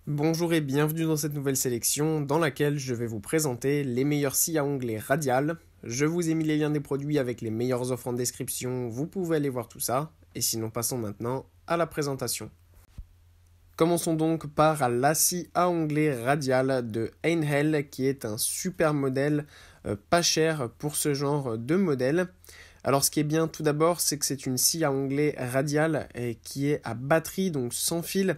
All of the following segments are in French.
Bonjour et bienvenue dans cette nouvelle sélection dans laquelle je vais vous présenter les meilleurs scies à onglet radial. Je vous ai mis les liens des produits avec les meilleures offres en description, vous pouvez aller voir tout ça. Et sinon passons maintenant à la présentation. Commençons donc par la scie à onglet radial de Einhell qui est un super modèle pas cher pour ce genre de modèle. Alors ce qui est bien tout d'abord c'est que c'est une scie à onglet radial qui est à batterie donc sans fil.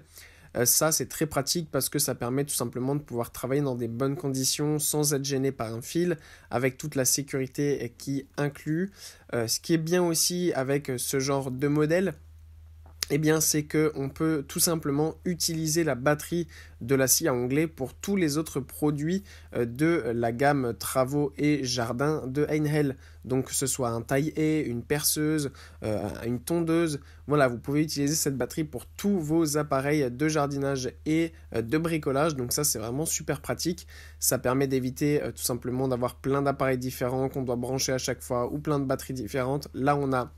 Ça, c'est très pratique parce que ça permet tout simplement de pouvoir travailler dans des bonnes conditions sans être gêné par un fil, avec toute la sécurité qui inclut. Ce qui est bien aussi avec ce genre de modèle, eh bien, c'est qu'on peut tout simplement utiliser la batterie de la scie à onglet pour tous les autres produits de la gamme travaux et jardin de Einhell. Donc que ce soit un taille-haie, une perceuse, une tondeuse, voilà, vous pouvez utiliser cette batterie pour tous vos appareils de jardinage et de bricolage. Donc ça, c'est vraiment super pratique. Ça permet d'éviter tout simplement d'avoir plein d'appareils différents qu'on doit brancher à chaque fois ou plein de batteries différentes. Là, on a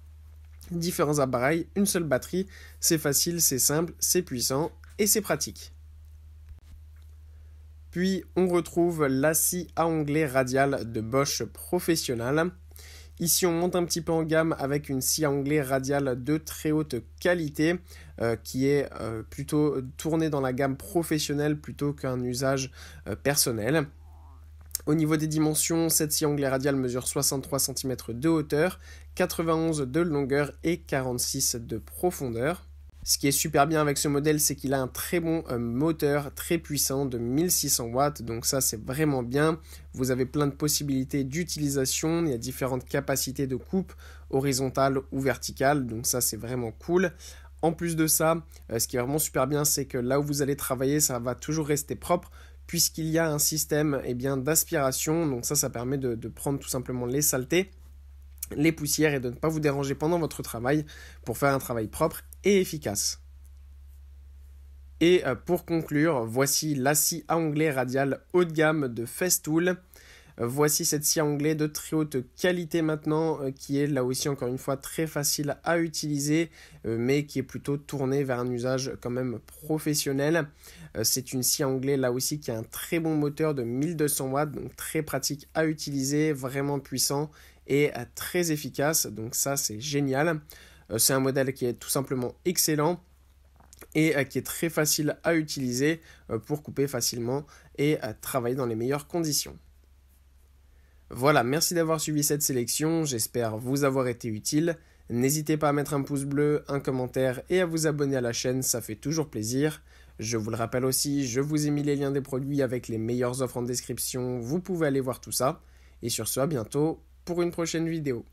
différents appareils, une seule batterie, c'est facile, c'est simple, c'est puissant et c'est pratique. Puis on retrouve la scie à onglet radial de Bosch Professional. Ici on monte un petit peu en gamme avec une scie à onglet radial de très haute qualité qui est plutôt tournée dans la gamme professionnelle plutôt qu'un usage personnel. Au niveau des dimensions, cette scie à onglet radial mesure 63 cm de hauteur, 91 de longueur et 46 de profondeur. Ce qui est super bien avec ce modèle, c'est qu'il a un très bon moteur, très puissant de 1600 watts, donc ça c'est vraiment bien. Vous avez plein de possibilités d'utilisation, il y a différentes capacités de coupe, horizontale ou verticale, donc ça c'est vraiment cool. En plus de ça, ce qui est vraiment super bien, c'est que là où vous allez travailler, ça va toujours rester propre, puisqu'il y a un système d'aspiration, donc ça permet de prendre tout simplement les saletés, les poussières et de ne pas vous déranger pendant votre travail pour faire un travail propre et efficace. Et pour conclure, voici la scie à onglet radial haut de gamme de Festool. Voici cette scie à onglet de très haute qualité maintenant, qui est là aussi encore une fois très facile à utiliser, mais qui est plutôt tournée vers un usage quand même professionnel. C'est une scie à onglet là aussi qui a un très bon moteur de 1200 watts, donc très pratique à utiliser, vraiment puissant et très efficace, donc ça c'est génial. C'est un modèle qui est tout simplement excellent et qui est très facile à utiliser pour couper facilement et travailler dans les meilleures conditions. Voilà, merci d'avoir suivi cette sélection, j'espère vous avoir été utile. N'hésitez pas à mettre un pouce bleu, un commentaire et à vous abonner à la chaîne, ça fait toujours plaisir. Je vous le rappelle aussi, je vous ai mis les liens des produits avec les meilleures offres en description, vous pouvez aller voir tout ça. Et sur ce, à bientôt pour une prochaine vidéo.